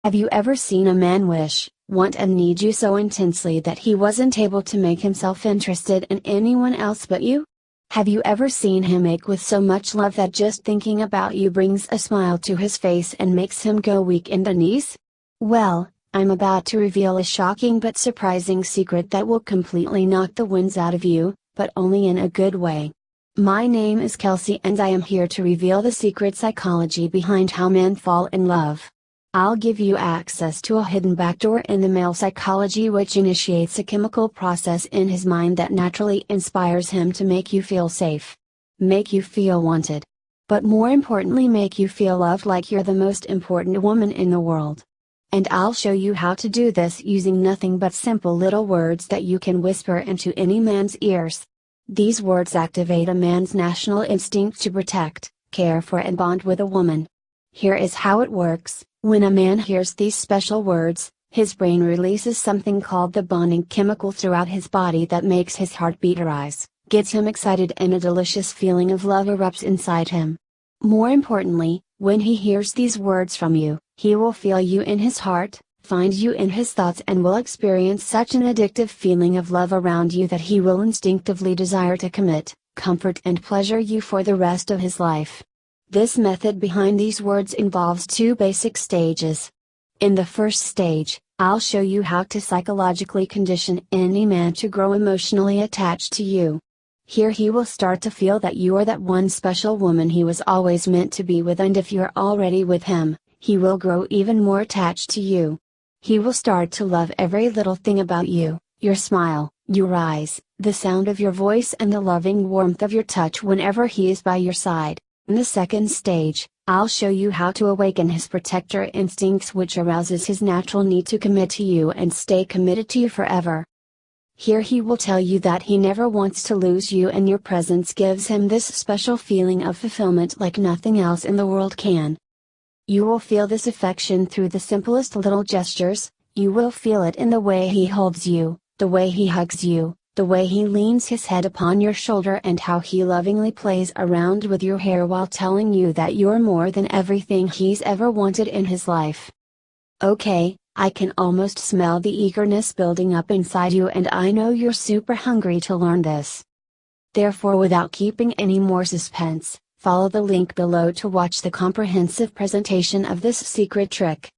Have you ever seen a man wish, want and need you so intensely that he wasn't able to make himself interested in anyone else but you? Have you ever seen him ache with so much love that just thinking about you brings a smile to his face and makes him go weak in the knees? Well, I'm about to reveal a shocking but surprising secret that will completely knock the winds out of you, but only in a good way. My name is Kelsey and I am here to reveal the secret psychology behind how men fall in love. I'll give you access to a hidden backdoor in the male psychology which initiates a chemical process in his mind that naturally inspires him to make you feel safe. Make you feel wanted. But more importantly, make you feel loved like you're the most important woman in the world. And I'll show you how to do this using nothing but simple little words that you can whisper into any man's ears. These words activate a man's natural instinct to protect, care for and bond with a woman. Here is how it works. When a man hears these special words, his brain releases something called the bonding chemical throughout his body that makes his heartbeat rise, gets him excited and a delicious feeling of love erupts inside him. More importantly, when he hears these words from you, he will feel you in his heart, find you in his thoughts and will experience such an addictive feeling of love around you that he will instinctively desire to commit, comfort and pleasure you for the rest of his life. This method behind these words involves two basic stages. In the first stage, I'll show you how to psychologically condition any man to grow emotionally attached to you. Here he will start to feel that you are that one special woman he was always meant to be with, and if you're already with him, he will grow even more attached to you. He will start to love every little thing about you, your smile, your eyes, the sound of your voice and the loving warmth of your touch whenever he is by your side. In the second stage, I'll show you how to awaken his protector instincts which arouses his natural need to commit to you and stay committed to you forever. Here he will tell you that he never wants to lose you and your presence gives him this special feeling of fulfillment like nothing else in the world can. You will feel this affection through the simplest little gestures, you will feel it in the way he holds you, the way he hugs you, the way he leans his head upon your shoulder and how he lovingly plays around with your hair while telling you that you're more than everything he's ever wanted in his life. Okay, I can almost smell the eagerness building up inside you and I know you're super hungry to learn this. Therefore, without keeping any more suspense, follow the link below to watch the comprehensive presentation of this secret trick.